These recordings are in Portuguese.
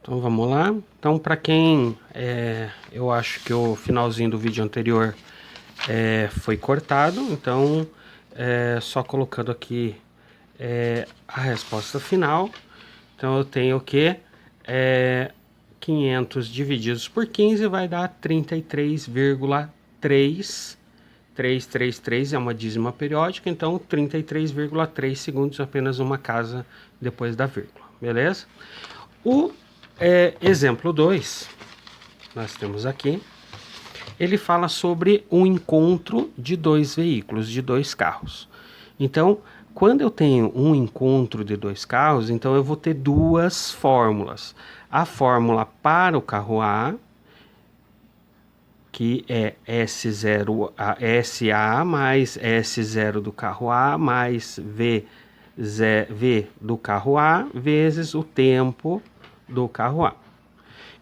Então vamos lá. Então para quem eu acho que o finalzinho do vídeo anterior foi cortado, então só colocando aqui a resposta final. Então eu tenho o que 500 divididos por 15 vai dar 33,333 é uma dízima periódica, então 33,3 segundos, apenas uma casa depois da vírgula, beleza? O exemplo 2, nós temos aqui, ele fala sobre um encontro de dois veículos, de dois carros. Então, quando eu tenho um encontro de dois carros, então eu vou ter duas fórmulas. A fórmula para o carro A, que é S0, SA mais S0 do carro A mais V do carro A vezes o tempo do carro A.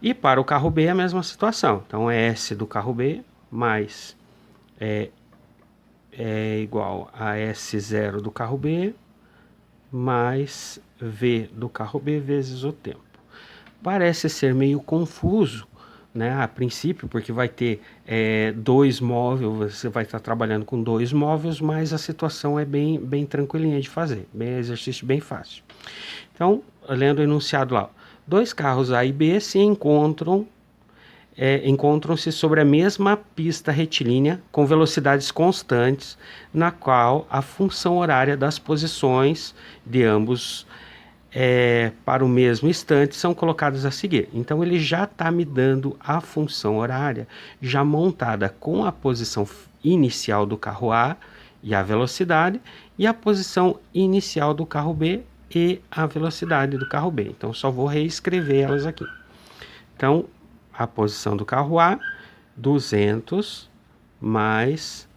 E para o carro B é a mesma situação. Então, S do carro B mais é igual a S0 do carro B mais V do carro B vezes o tempo. Parece ser meio confuso, né, a princípio, porque vai ter dois móveis, você vai estar trabalhando com dois móveis, mas a situação é bem tranquilinha de fazer, exercício bem fácil. Então, lendo o enunciado lá, dois carros A e B se encontram-se sobre a mesma pista retilínea com velocidades constantes, na qual a função horária das posições de ambos para o mesmo instante são colocadas a seguir. Então ele já está me dando a função horária já montada com a posição inicial do carro A e a velocidade, e a posição inicial do carro B e a velocidade do carro B. Então só vou reescrever elas aqui. Então a posição do carro A, 200 mais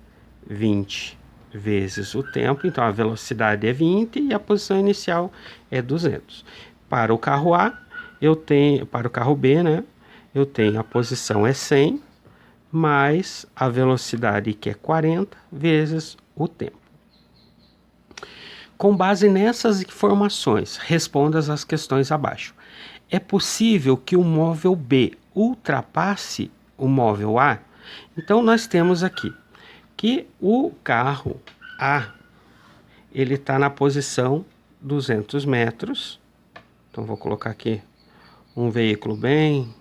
20 vezes o tempo, então a velocidade é 20 e a posição inicial é 200. Para o carro A, para o carro B, né, eu tenho a posição é 100 mais a velocidade, que é 40, vezes o tempo. Com base nessas informações, responda as questões abaixo. É possível que o móvel B ultrapasse o móvel A? Então nós temos aqui que o carro A, ele está na posição 200 metros. Então vou colocar aqui um veículo bem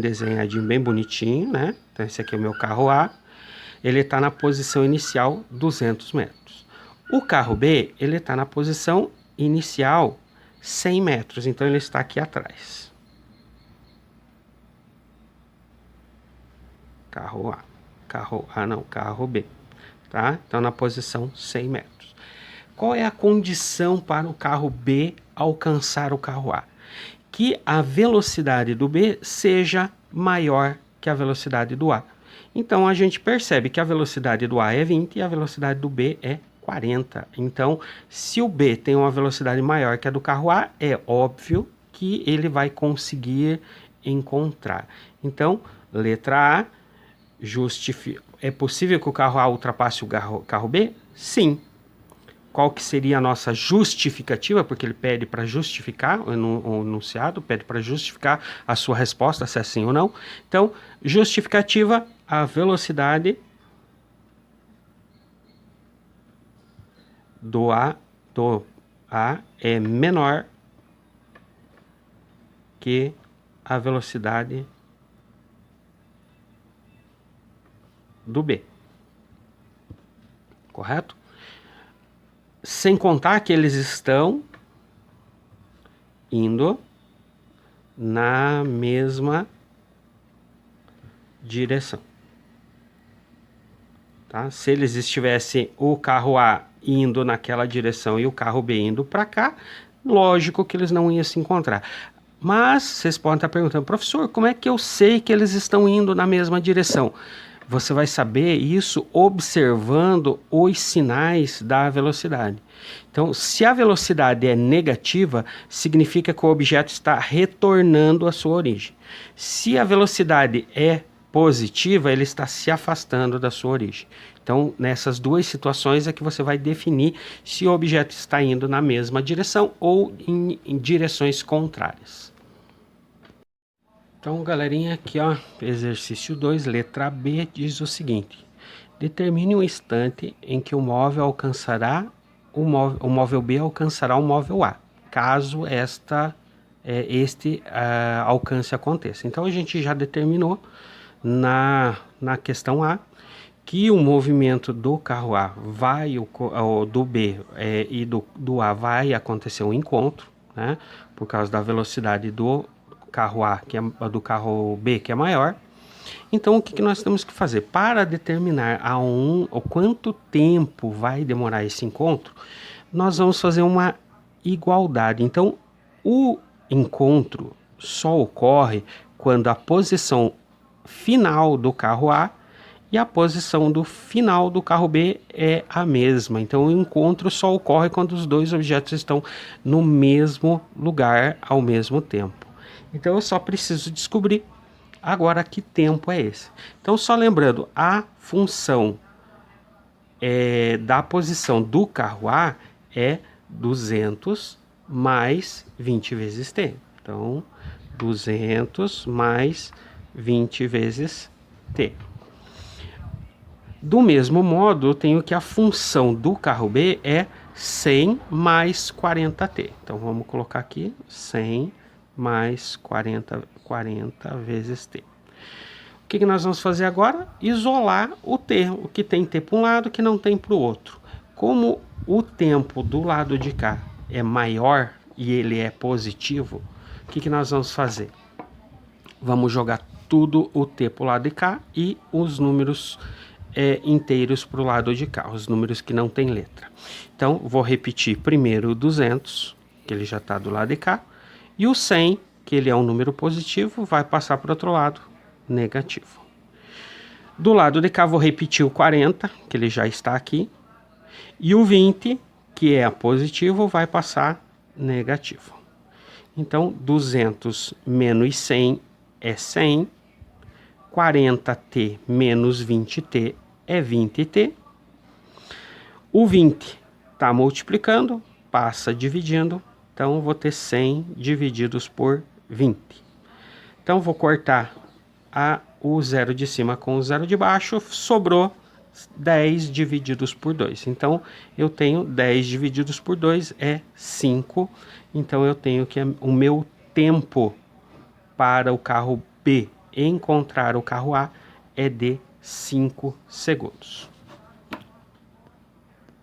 desenhadinho, bem bonitinho, né? Então esse aqui é o meu carro A. Ele está na posição inicial 200 metros. O carro B, ele está na posição inicial 100 metros. Então ele está aqui atrás. Carro A. Carro B, tá? Então, na posição 100 metros. Qual é a condição para o carro B alcançar o carro A? Que a velocidade do B seja maior que a velocidade do A. Então, a gente percebe que a velocidade do A é 20 e a velocidade do B é 40. Então, se o B tem uma velocidade maior que a do carro A, é óbvio que ele vai conseguir encontrar. Então, letra A, é possível que o carro A ultrapasse o carro B? Sim. Qual que seria a nossa justificativa? Porque ele pede para justificar, o enunciado pede para justificar a sua resposta, se é sim ou não. Então, justificativa, a velocidade do A é menor que a velocidade do B. Correto? Sem contar que eles estão indo na mesma direção. Tá? Se eles estivessem o carro A indo naquela direção e o carro B indo para cá, lógico que eles não iam se encontrar. Mas vocês podem estar perguntando, professor, como é que eu sei que eles estão indo na mesma direção? Você vai saber isso observando os sinais da velocidade. Então, se a velocidade é negativa, significa que o objeto está retornando à sua origem. Se a velocidade é positiva, ele está se afastando da sua origem. Então, nessas duas situações é que você vai definir se o objeto está indo na mesma direção ou em direções contrárias. Então, galerinha, aqui ó, exercício 2, letra B, diz o seguinte: determine um instante em que o móvel alcançará o móvel B alcançará o móvel A, caso este alcance aconteça. Então a gente já determinou na questão A que o movimento do carro A vai, do B e do A vai acontecer um encontro, né? Por causa da velocidade do carro A, que é do carro B, que é maior. Então, o que nós temos que fazer? Para determinar o quanto tempo vai demorar esse encontro, nós vamos fazer uma igualdade. Então, o encontro só ocorre quando a posição final do carro A e a posição do final do carro B é a mesma. Então, o encontro só ocorre quando os dois objetos estão no mesmo lugar ao mesmo tempo. Então, eu só preciso descobrir agora que tempo é esse. Então, só lembrando, a função da posição do carro A é 200 mais 20 vezes t. Então, 200 mais 20 vezes t. Do mesmo modo, eu tenho que a função do carro B é 100 mais 40t. Então, vamos colocar aqui 100 mais 40 vezes t. O que nós vamos fazer agora? Isolar o t, o que tem t para um lado, que não tem para o outro. Como o tempo do lado de cá é maior e ele é positivo, o que nós vamos fazer? Vamos jogar tudo o t para o lado de cá e os números inteiros para o lado de cá, os números que não tem letra. Então, vou repetir primeiro o 200, que ele já está do lado de cá, e o 100, que ele é um número positivo, vai passar para o outro lado, negativo. Do lado de cá, vou repetir o 40, que ele já está aqui, e o 20, que é positivo, vai passar negativo. Então, 200 menos 100 é 100, 40t menos 20t é 20t. O 20 está multiplicando, passa dividindo, então vou ter 100 divididos por 20. Então, vou cortar o zero de cima com o zero de baixo, sobrou 10 divididos por 2. Então, eu tenho 10 divididos por 2 é 5. Então, eu tenho que o meu tempo para o carro B encontrar o carro A é de 5 segundos.